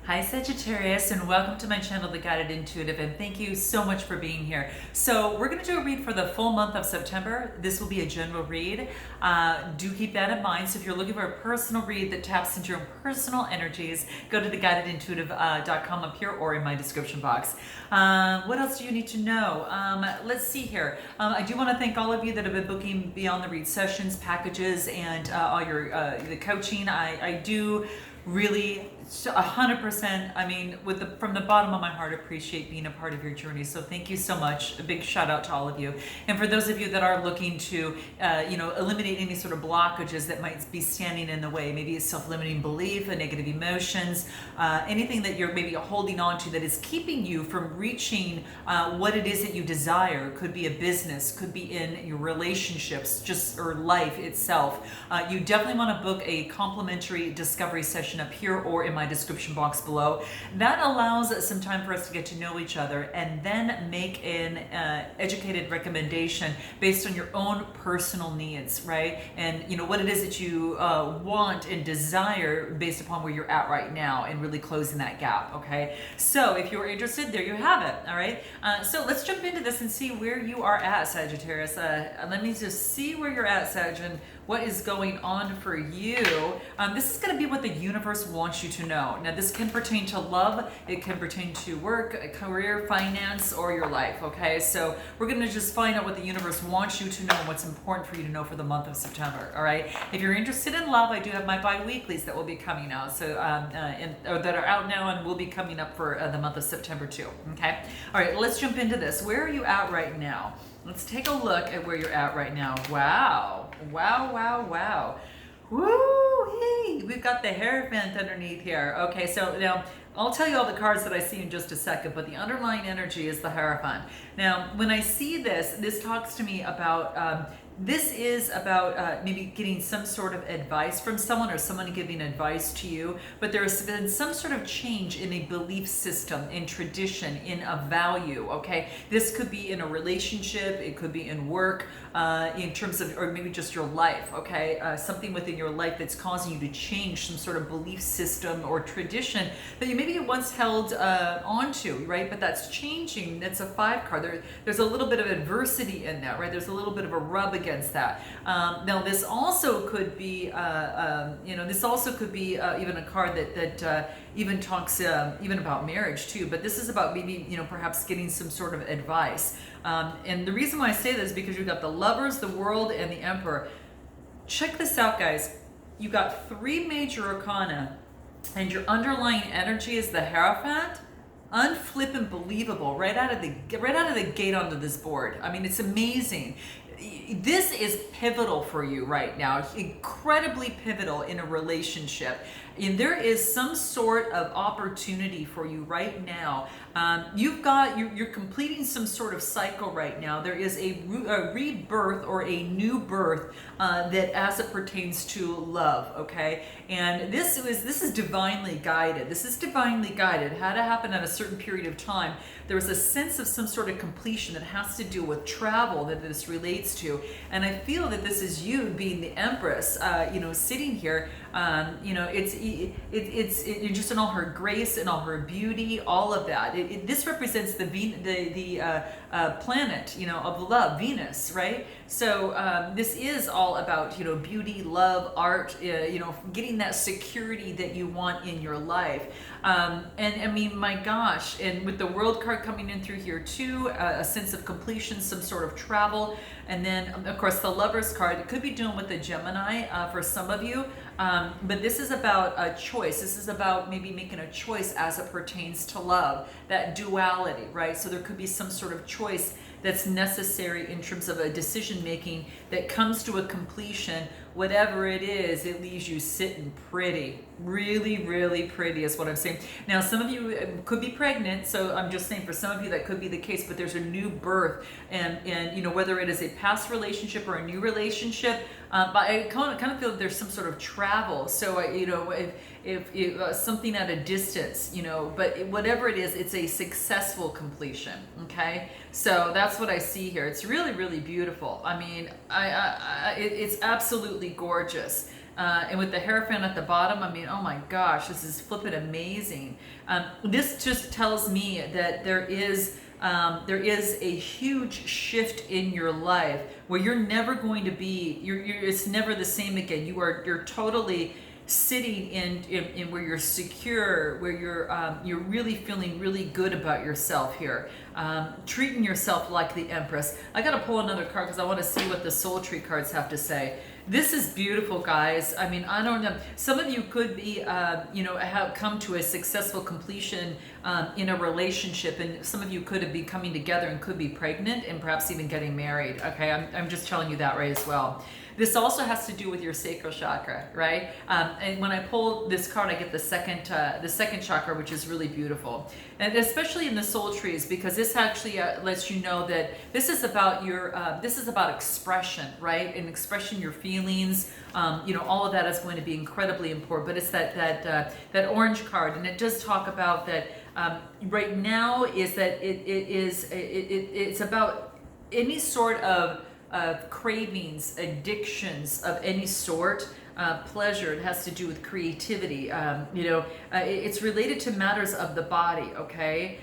Hi Sagittarius, and welcome to my channel, The Guided Intuitive, and thank you so much for being here. So we're going to do a read for the full month of September. This will be a general read. Do keep that in mind. So if you're looking for a personal read that taps into your personal energies, go to theguidedintuitive.com up here or in my description box. What else do you need to know? Let's see here. I do want to thank all of you that have been booking Beyond the Read sessions, packages, and all your the coaching. I do really 100%, I mean, from the bottom of my heart, appreciate being a part of your journey. So thank you so much. A big shout out to all of you. And for those of you that are looking to eliminate any sort of blockages that might be standing in the way, maybe a self-limiting belief, a negative emotions, anything that you're maybe holding on to that is keeping you from reaching what it is that you desire. Could be a business, could be in your relationships, or life itself. You definitely want to book a complimentary discovery session up here or in my description box below. That allows some time for us to get to know each other and then make an educated recommendation based on your own personal needs, right? And what it is that you want and desire based upon where you're at right now, and really closing that gap. Okay, so if you're interested, there you have it. All right, so let's jump into this and see where you are at, Sagittarius. Let me just see where you're at, Sag, and what is going on for you. This is going to be what the universe wants you to know. Now, this can pertain to love, it can pertain to work, career, finance, or your life, okay? So we're going to just find out what the universe wants you to know and what's important for you to know for the month of September, all right? If you're interested in love, I do have my bi-weeklies that will be coming out, so or that are out now and will be coming up for the month of September too, okay? All right, let's jump into this. Where are you at right now? Let's take a look at where you're at right now. Wow. Wow, wow, wow. Woo! Hey, we've got the Hierophant underneath here. Okay, so now I'll tell you all the cards that I see in just a second, but the underlying energy is the Hierophant. Now, when I see this talks to me about this is about maybe getting some sort of advice from someone, or someone giving advice to you, but there has been some sort of change in a belief system, in tradition, in a value, okay? This could be in a relationship, it could be in work, in terms of, or maybe just your life, okay? Something within your life that's causing you to change some sort of belief system or tradition that you maybe once held onto, right? But that's changing. That's a 5 card. There's a little bit of adversity in that, right? There's a little bit of a rub against that. Now, this also could be, this also could be even a card that even talks even about marriage too. But this is about maybe, perhaps getting some sort of advice. And the reason why I say this is because you've got the Lovers, the World, and the Emperor. Check this out, guys. You got 3 major arcana, and your underlying energy is the Hierophant. Unflippin' believable right out of the gate onto this board. I mean, it's amazing. This is pivotal for you right now, incredibly pivotal in a relationship. And there is some sort of opportunity for you right now. You're completing some sort of cycle right now. There is a rebirth or a new birth that as it pertains to love, okay? And this is divinely guided. This is divinely guided. It had to happen at a certain period of time. There was a sense of some sort of completion that has to do with travel that this relates to. And I feel that this is you being the Empress, sitting here. It's just in all her grace and all her beauty, all of that. This represents the planet, of love, Venus, right? So this is all about, beauty, love, art, getting that security that you want in your life. And I mean, my gosh, and with the World card coming in through here too, a sense of completion, some sort of travel. And then, of course, the Lovers card, it could be dealing with the Gemini for some of you. But this is about a choice. This is about maybe making a choice as it pertains to love, that duality, right? So there could be some sort of choice that's necessary in terms of a decision making that comes to a completion. Whatever it is, it leaves you sitting pretty, really, really pretty is what I'm saying. Now, some of you could be pregnant, so I'm just saying for some of you that could be the case, but there's a new birth, and whether it is a past relationship or a new relationship, but I kind of feel that there's some sort of travel. So, if something at a distance, but whatever it is, it's a successful completion, okay? So that's what I see here. It's really, really beautiful. I mean, it's absolutely gorgeous. And with the Hierophant at the bottom, I mean, oh my gosh, this is flippin' amazing. This just tells me that there is a huge shift in your life where you're never going to be, it's never the same again. You're totally sitting in where you're secure, where you're really feeling really good about yourself here, treating yourself like the Empress. I gotta pull another card because I want to see what the Soul Tree cards have to say. This is beautiful, guys. I mean, I don't know. Some of you could be, have come to a successful completion in a relationship, and some of you could be coming together and could be pregnant and perhaps even getting married. Okay, I'm just telling you that right as well. This also has to do with your sacral chakra, right? And when I pull this card, I get the second chakra, which is really beautiful, and especially in the soul trees, because this actually lets you know that this is about this is about expression, right? And expression your feelings. All of that is going to be incredibly important. But it's that orange card, and it does talk about that. Right now is that it's about any sort of cravings, addictions of any sort, pleasure. It has to do with creativity. It's related to matters of the body. Okay.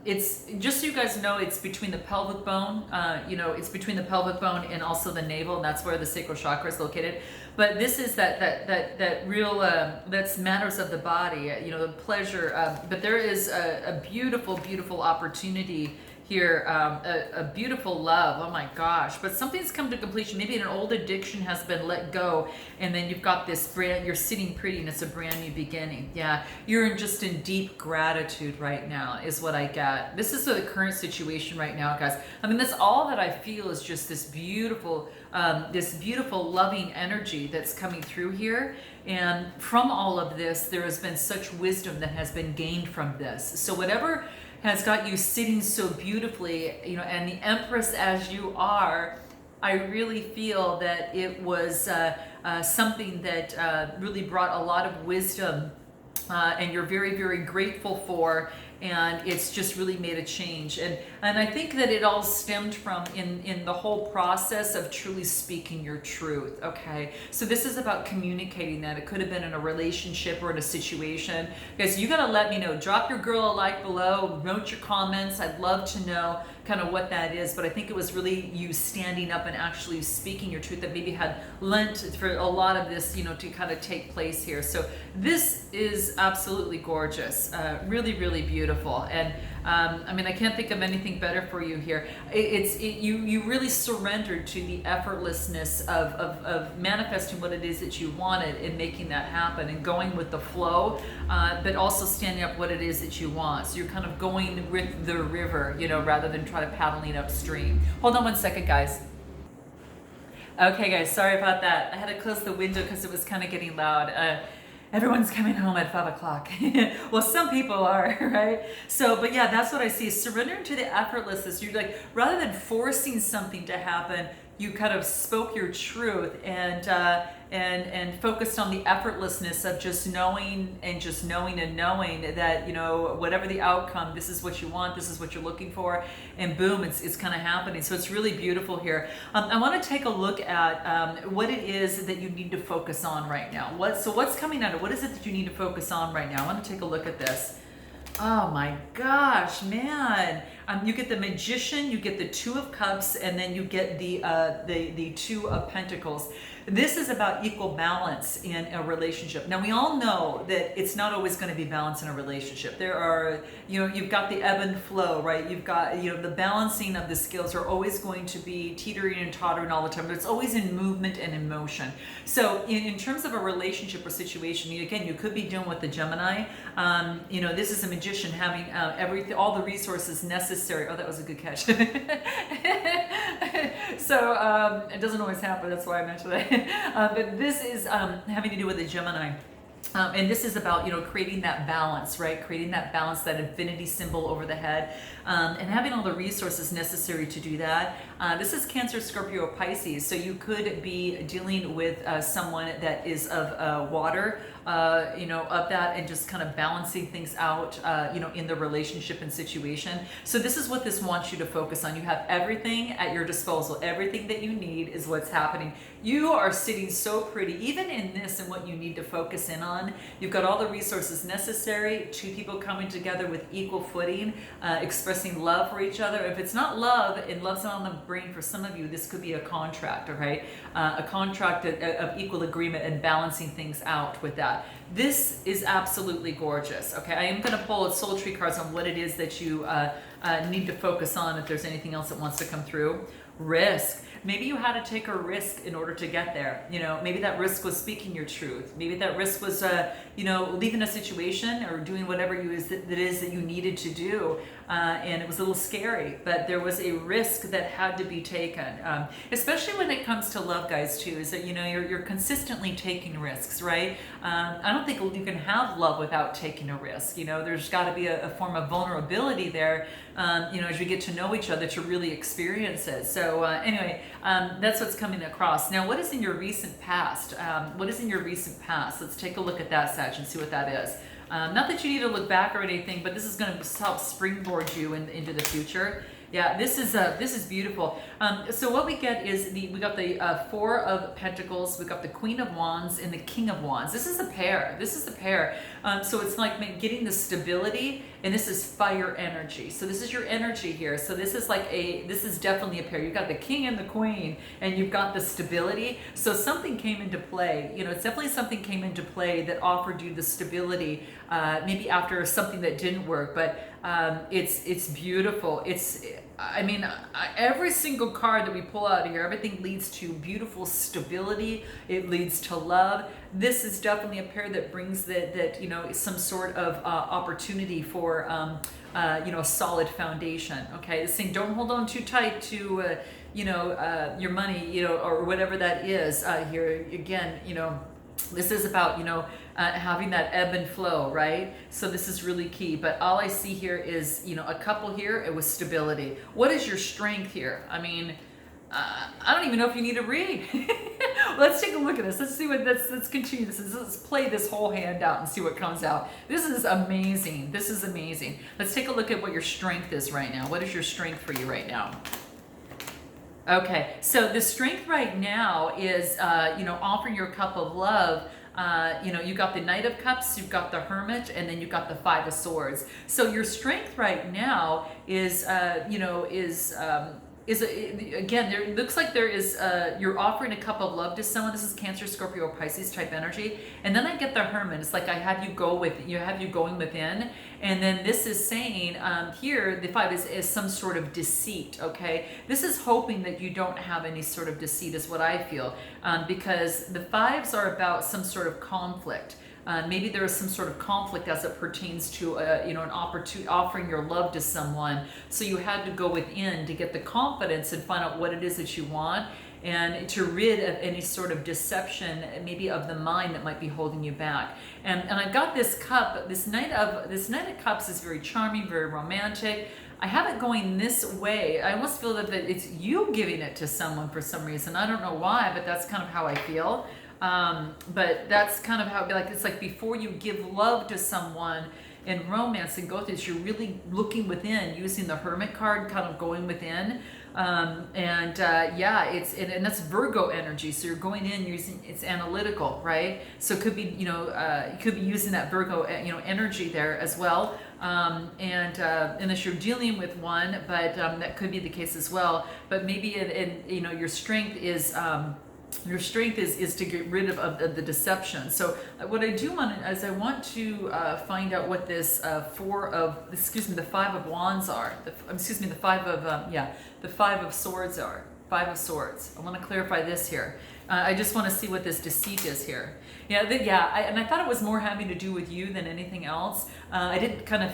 It's just so you guys know, it's between the pelvic bone. It's between the pelvic bone and also the navel, and that's where the sacral chakra is located. But this is that real that's matters of the body. The pleasure. But there is a beautiful opportunity here, a beautiful love. Oh my gosh. But something's come to completion. Maybe an old addiction has been let go, and then you've got this you're sitting pretty, and it's a brand new beginning. Yeah, you're just in deep gratitude right now is what I get. This is the current situation right now, guys. I mean, that's all that I feel is just this beautiful loving energy that's coming through here. And from all of this, there has been such wisdom that has been gained from this. So whatever has got you sitting so beautifully, and the Empress as you are, I really feel that it was something that really brought a lot of wisdom, and you're very, very grateful for, and it's just really made a change. And I think that it all stemmed from in the whole process of truly speaking your truth. Okay, so this is about communicating that. It could have been in a relationship or in a situation. Guys, you gotta let me know. Drop your girl a like below, note your comments. I'd love to know kind of what that is. But I think it was really you standing up and actually speaking your truth that maybe had lent for a lot of this, to kind of take place here. So this is absolutely gorgeous, really, really beautiful. And I can't think of anything better for you here. You really surrendered to the effortlessness of manifesting what it is that you wanted and making that happen and going with the flow, but also standing up what it is that you want. So you're kind of going with the river, rather than try to paddling upstream. Hold on one second, guys. Okay, guys, sorry about that. I had to close the window because it was kind of getting loud. Everyone's coming home at 5 o'clock. Well, some people are, right? So, but yeah, that's what I see. Surrendering to the effortlessness. You're like, rather than forcing something to happen, you kind of spoke your truth and focused on the effortlessness of just knowing that, whatever the outcome, this is what you want, this is what you're looking for, and boom, it's kind of happening. So it's really beautiful here. I want to take a look at what it is that you need to focus on right now. What's coming out of, what is it that you need to focus on right now? I want to take a look at this. Oh my gosh, man. You get the Magician, you get the Two of Cups, and then you get the Two of Pentacles. This is about equal balance in a relationship. Now, we all know that it's not always going to be balance in a relationship. There are, you've got the ebb and flow, right? You've got, the balancing of the scales are always going to be teetering and tottering all the time, but it's always in movement and in motion. So in terms of a relationship or situation, again, you could be dealing with the Gemini. This is a Magician having all the resources necessary. Oh, that was a good catch. So it doesn't always happen. That's why I mentioned it. But this is having to do with the Gemini. And this is about, creating that balance, right? Creating that balance, that infinity symbol over the head, and having all the resources necessary to do that. This is Cancer, Scorpio, Pisces. So you could be dealing with someone that is of water, of that, and just kind of balancing things out, in the relationship and situation. So this is what this wants you to focus on. You have everything at your disposal. Everything that you need is what's happening. You are sitting so pretty, even in this and what you need to focus in on. You've got all the resources necessary, two people coming together with equal footing, expressing love for each other. If it's not love, and love's not on the brain for some of you, this could be a contract, okay? A contract of equal agreement and balancing things out with that. This is absolutely gorgeous, okay? I am going to pull soul tree cards on what it is that you need to focus on if there's anything else that wants to come through. Risk. Maybe you had to take a risk in order to get there. Maybe that risk was speaking your truth. Maybe that risk was, leaving a situation or doing whatever it is that you needed to do. And it was a little scary, but there was a risk that had to be taken. Especially when it comes to love, guys, too, is that, you're consistently taking risks, right? I don't think you can have love without taking a risk. There's got to be a form of vulnerability there, as you get to know each other to really experience it. So anyway, that's what's coming across. Now, what is in your recent past? What is in your recent past? Let's take a look at that, Sag, and see what that is. Not that you need to look back or anything, but this is going to help springboard you into the future. Yeah, this is beautiful. So what we get is we got the Four of Pentacles, we got the Queen of Wands, and the King of Wands. This is a pair. This is a pair. So it's like getting the stability, and this is fire energy. So this is your energy here. So this is this is definitely a pair. You've got the King and the Queen, and you've got the stability. So something came into play. It's definitely something came into play that offered you the stability. Maybe after something that didn't work, but it's beautiful. Every single card that we pull out of here, everything leads to beautiful stability. It leads to love. This is definitely a pair that brings that some sort of opportunity for a solid foundation. Okay, this thing, don't hold on too tight to your money, or whatever that is. Here again, this is about, having that ebb and flow, right? So this is really key. But all I see here is, a couple here, it was stability. What is your strength here? I don't even know if you need to read. Let's take a look at this. Let's see let's continue this. Let's play this whole hand out and see what comes out. This is amazing. This is amazing. Let's take a look at what your strength is right now. What is your strength for you right now? Okay, so the strength right now is, offering your cup of love. You got the Knight of Cups, you've got the Hermit, and then you've got the Five of Swords. So your strength right now is, again, there looks like there is, you're offering a cup of love to someone. This is Cancer, Scorpio, Pisces type energy. And then I get the Hermit. It's like I have you going within. And then this is saying, here, the Five is some sort of deceit, okay? This is hoping that you don't have any sort of deceit is what I feel, because the Fives are about some sort of conflict. Maybe there is some sort of conflict as it pertains to, an opportunity, offering your love to someone. So you had to go within to get the confidence and find out what it is that you want, and to rid of any sort of deception, maybe of the mind that might be holding you back. And I've got this cup. This Knight of Cups is very charming, very romantic. I have it going this way. I almost feel that it's you giving it to someone for some reason. I don't know why, but that's kind of how I feel. But that's kind of how it's like before you give love to someone in romance and go through this, you're really looking within, using the Hermit card, kind of going within. And that's Virgo energy. So you're going in using, it's analytical, right? So it could be, you could be using that Virgo, energy there as well. Unless you're dealing with one, but that could be the case as well. But maybe your strength is, to get rid of the deception. So what I do want is I want to find out what this the Five of Wands are. The Five of Swords are. Five of Swords. I want to clarify this here. I just want to see what this deceit is here. I thought it was more having to do with you than anything else. I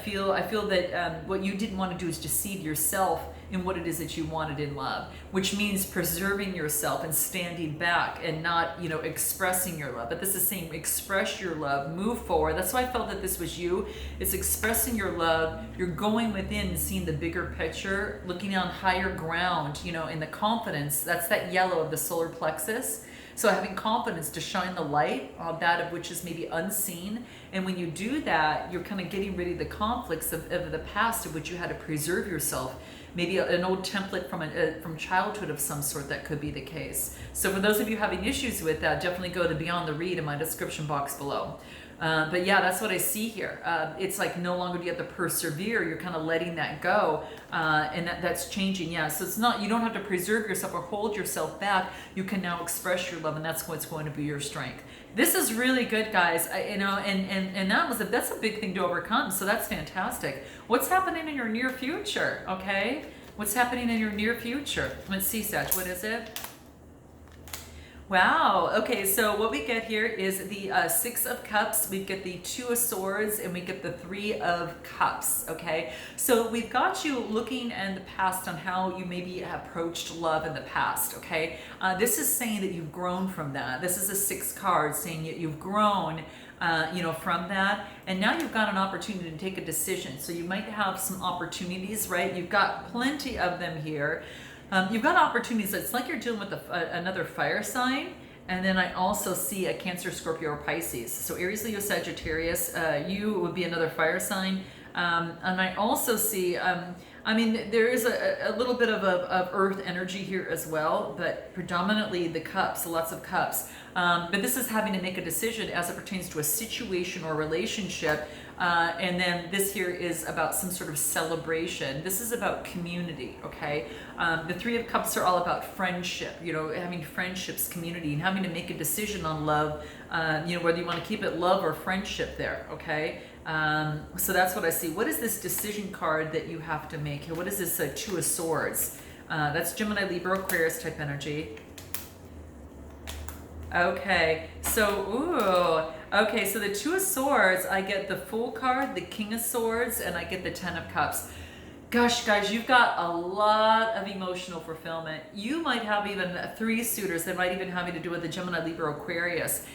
feel that what you didn't want to do is deceive yourself in what it is that you wanted in love, which means preserving yourself and standing back and not, you know, expressing your love. But this is saying express your love, move forward. That's why I felt that this was you. It's expressing your love. You're going within and seeing the bigger picture, looking on higher ground, you know, in the confidence. That's that yellow of the solar plexus. So having confidence to shine the light on that of which is maybe unseen. And when you do that, you're kind of getting rid of the conflicts of the past of which you had to preserve yourself. Maybe an old template from childhood of some sort, that could be the case. So for those of you having issues with that, definitely go to Beyond the Read in my description box below. But yeah, that's what I see here. It's like no longer do you have to persevere. You're kind of letting that go, and that's changing. Yeah, so it's not, you don't have to preserve yourself or hold yourself back. You can now express your love, and that's what's going to be your strength. This is really good, guys. You know, and that's a big thing to overcome. So that's fantastic. What's happening in your near future? Okay, what's happening in your near future? Let's see, Sag. What is it? Wow. Okay, so what we get here is the Six of Cups, we get the Two of Swords, and we get the Three of Cups, okay? So we've got you looking in the past on how you maybe approached love in the past, okay? This is saying that you've grown from that. This is a 6 card saying you've grown you know, from that, and now you've got an opportunity to take a decision. So you might have some opportunities, right? You've got plenty of them here. You've got opportunities. It's like you're dealing with another fire sign. And then I also see a Cancer, Scorpio, or Pisces. So Aries, Leo, Sagittarius, you would be another fire sign. And I also see, I mean, there is a little bit of earth energy here as well, but predominantly the cups, lots of cups. But this is having to make a decision as it pertains to a situation or relationship. And then this here is about some sort of celebration. This is about community, okay? The Three of Cups are all about friendship, you know, having friendships, community, and having to make a decision on love, you know, whether you want to keep it love or friendship there, okay? So that's what I see. What is this decision card that you have to make here? What is this Two of Swords? That's Gemini, Libra, Aquarius type energy. Okay, so, okay, so the Two of Swords, I get the Fool card, the King of Swords, and I get the Ten of Cups. Gosh, guys, you've got a lot of emotional fulfillment. You might have even 3 suitors that might even have to do with the Gemini, Libra, Aquarius.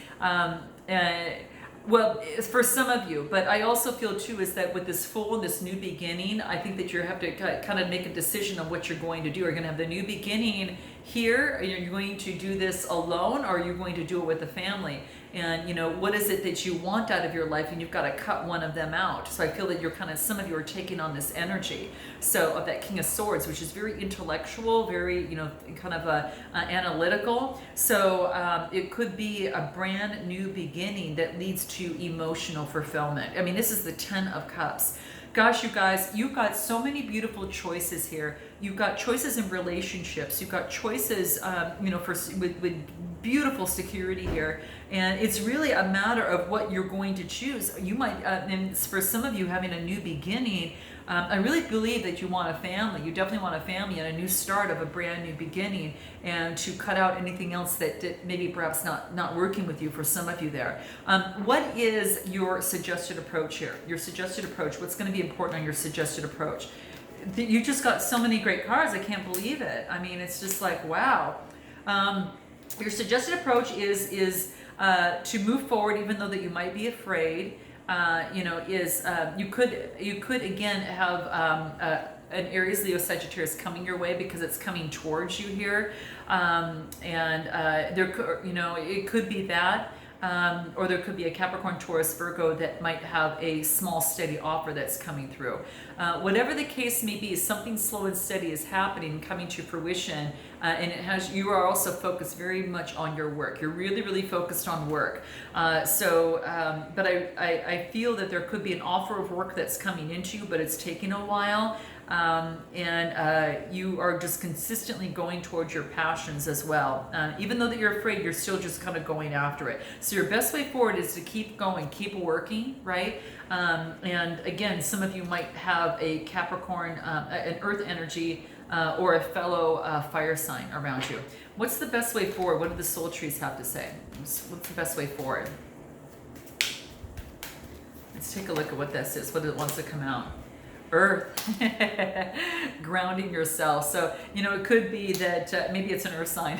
Well, for some of you, but I also feel too is that with this Fool and this new beginning, I think that you have to kind of make a decision on what you're going to do. You're going to have the new beginning here. Are you going to do this alone, or are you going to do it with the family? And you know, what is it that you want out of your life, and you've got to cut one of them out. So I feel that you're kind of, some of you are taking on this energy. So of that King of Swords, which is very intellectual, very, you know, kind of analytical. So it could be a brand new beginning that leads to emotional fulfillment. I mean, this is the 10 of Cups. Gosh, you guys, you've got so many beautiful choices here. You've got choices in relationships. You've got choices, you know, with beautiful security here. And it's really a matter of what you're going to choose. You might, and for some of you having a new beginning, I really believe that you want a family. You definitely want a family and a new start of a brand new beginning, and to cut out anything else that maybe perhaps not working with you for some of you there. What is your suggested approach here? Your suggested approach, what's going to be important on your suggested approach? You just got so many great cards. I can't believe it. I mean, it's just like, wow. Your suggested approach is to move forward, even though that you might be afraid. You know, is you could again have an Aries, Leo, Sagittarius coming your way because it's coming towards you here, and there, you know, it could be that. Or there could be a Capricorn, Taurus, Virgo that might have a small steady offer that's coming through. Whatever the case may be, something slow and steady is happening, coming to fruition, and you are also focused very much on your work. You're really, really focused on work. But I feel that there could be an offer of work that's coming into you, but it's taking a while. You are just consistently going towards your passions as well. Even though that you're afraid, you're still just kind of going after it. So your best way forward is to keep going, keep working, right? And again, some of you might have a Capricorn, an earth energy, or a fellow fire sign around you. What's the best way forward? What do the soul trees have to say? What's the best way forward? Let's take a look at what this is, what it wants to come out. Earth. Grounding yourself. So, it could be that maybe it's an earth sign.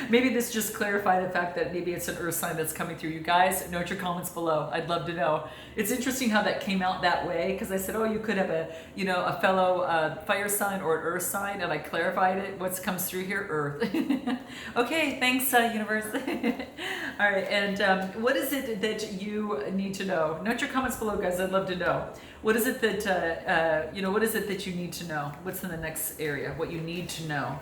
Maybe this just clarified the fact that maybe it's an earth sign that's coming through. You guys, note your comments below. I'd love to know. It's interesting how that came out that way, because I said, oh, you could have a fellow fire sign or an earth sign, and I clarified it. What comes through here? Earth. Okay, thanks, universe. All right, and what is it that you need to know? Note your comments below, guys. I'd love to know. What is it that, what is it that you need to know? What's in the next area? What you need to know?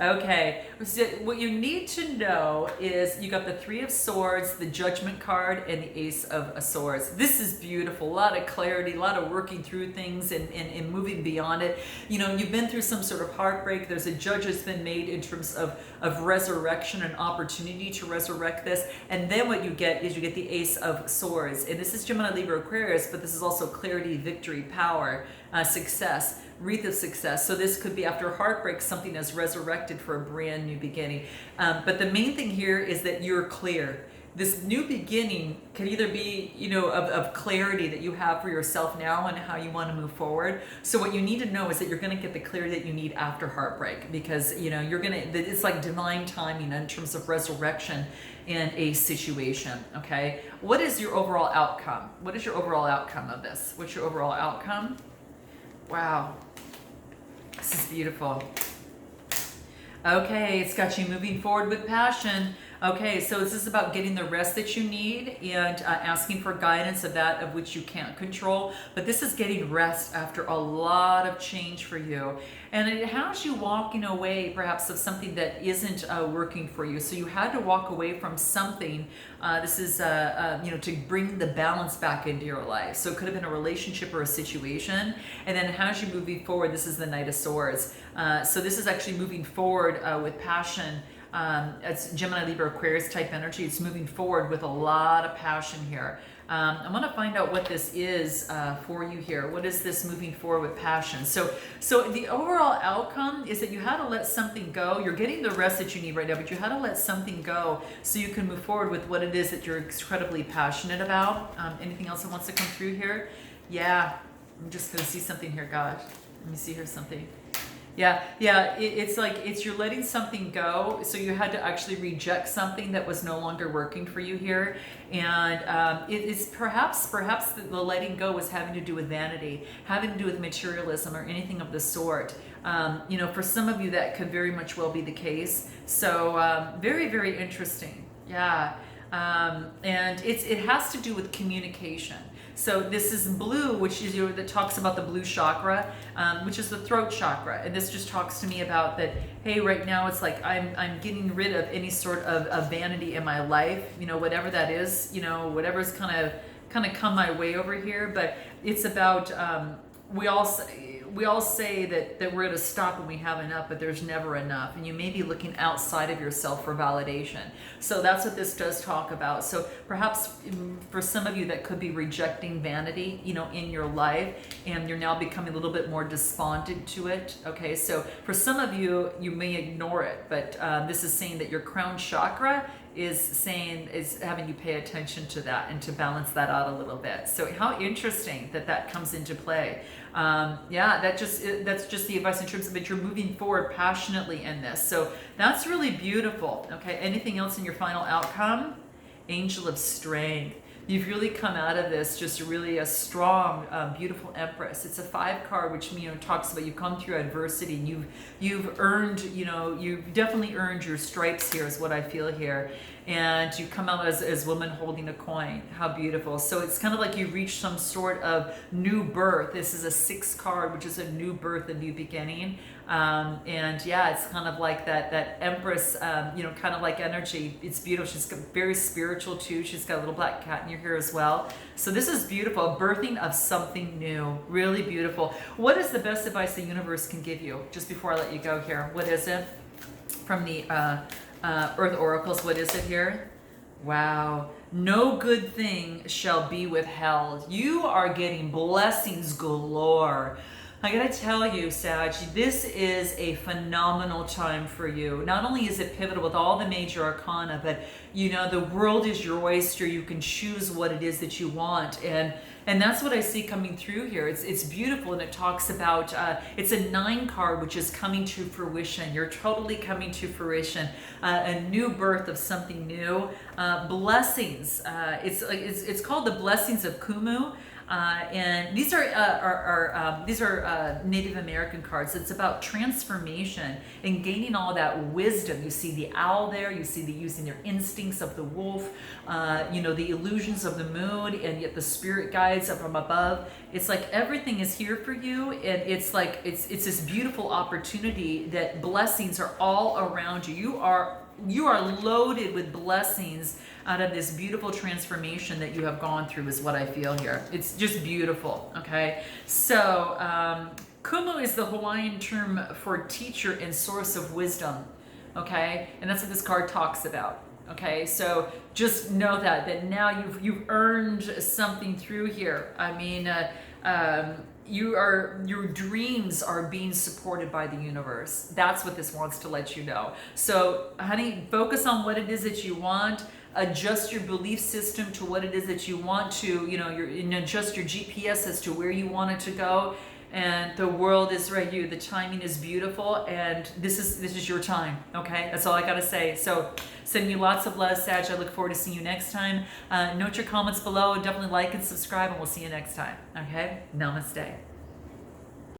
Okay, so what you need to know is you got the Three of Swords, the Judgment card, and the Ace of Swords. This is beautiful. A lot of clarity, a lot of working through things and moving beyond it. You've been through some sort of heartbreak. There's a judgment's been made in terms of resurrection, an opportunity to resurrect this. And then what you get is you get the Ace of Swords. And this is Gemini, Libra, Aquarius, but this is also clarity, victory, power, success. Wreath of success. So this could be after heartbreak, something is resurrected for a brand new beginning. But the main thing here is that you're clear. This new beginning can either be, of clarity that you have for yourself now and how you want to move forward. So what you need to know is that you're going to get the clarity that you need after heartbreak, because, it's like divine timing in terms of resurrection in a situation. Okay. What is your overall outcome? What is your overall outcome of this? What's your overall outcome? Wow. This is beautiful. Okay, it's got you moving forward with passion. Okay, so this is about getting the rest that you need and asking for guidance of that of which you can't control. But this is getting rest after a lot of change for you. And it has you walking away perhaps of something that isn't working for you. So you had to walk away from something. This is, to bring the balance back into your life. So it could have been a relationship or a situation. And then as you're moving forward, this is the Knight of Swords. So this is actually moving forward with passion. It's Gemini, Libra, Aquarius type energy. It's moving forward with a lot of passion here. I want to find out what this is for you here. What is this moving forward with passion? So the overall outcome is that you had to let something go. You're getting the rest that you need right now, but you had to let something go so you can move forward with what it is that you're incredibly passionate about. Anything else that wants to come through here? Yeah, I'm just going to see something here, gosh. Let me see here something. Yeah, it's you're letting something go. So you had to actually reject something that was no longer working for you here. And it is perhaps the letting go was having to do with vanity, having to do with materialism or anything of the sort. For some of you that could very much well be the case. So very, very interesting. Yeah. And it has to do with communication. So this is blue, which is that talks about the blue chakra, which is the throat chakra, and this just talks to me about that. Hey, right now it's like I'm getting rid of any sort of vanity in my life, whatever that is, whatever's kind of come my way over here. But it's about we all say that we're at a stop when we have enough, but there's never enough, and you may be looking outside of yourself for validation. So that's what this does talk about. So perhaps for some of you that could be rejecting vanity, in your life, and you're now becoming a little bit more despondent to it. Okay, so for some of you, you may ignore it, but this is saying that your crown chakra is having you pay attention to that and to balance that out a little bit. So how interesting that comes into play. That's just the advice in terms of that you're moving forward passionately in this. So that's really beautiful. Okay, anything else in your final outcome? Angel of Strength. You've really come out of this just really a strong, beautiful Empress. It's a 5 card, which talks about you've come through adversity. You've earned, you've definitely earned your stripes here, is what I feel here. And you come out as woman holding a coin. How beautiful. So it's kind of like you reached some sort of new birth. This is a 6 card, which is a new birth, a new beginning. It's kind of like that Empress, kind of like energy. It's beautiful. She's very spiritual too. She's got a little black cat in your hair as well. So this is beautiful, a birthing of something new. Really beautiful. What is the best advice the universe can give you? Just before I let you go here, what is it? From the Earth Oracles, what is it here? Wow. No good thing shall be withheld. You are getting blessings galore. I gotta tell you, Sag, this is a phenomenal time for you. Not only is it pivotal with all the major arcana, but the world is your oyster. You can choose what it is that you want. And And that's what I see coming through here. It's beautiful, and it talks about, it's a 9 card, which is coming to fruition. You're totally coming to fruition. A new birth of something new. Blessings. It's called the blessings of Kumu. And these are Native American cards. It's about transformation and gaining all that wisdom. You see the owl there. You see the using their instincts of the wolf. You know, the illusions of the moon, and yet the spirit guides up from above. It's like everything is here for you, and it's like it's this beautiful opportunity that blessings are all around you. You are loaded with blessings out of this beautiful transformation that you have gone through, is what I feel here. It's just beautiful, okay? So, Kumu is the Hawaiian term for teacher and source of wisdom, okay? And that's what this card talks about, okay? So just know that now you've earned something through here. I mean, your dreams are being supported by the universe. That's what this wants to let you know. So, honey, focus on what it is that you want. Adjust your belief system to what it is that you want to, adjust your GPS as to where you want it to go. And the world is right here. The timing is beautiful, and this is your time. Okay, that's all I gotta say. So, sending you lots of love, Sag. I look forward to seeing you next time. Note your comments below. Definitely like and subscribe, and we'll see you next time. Okay, namaste.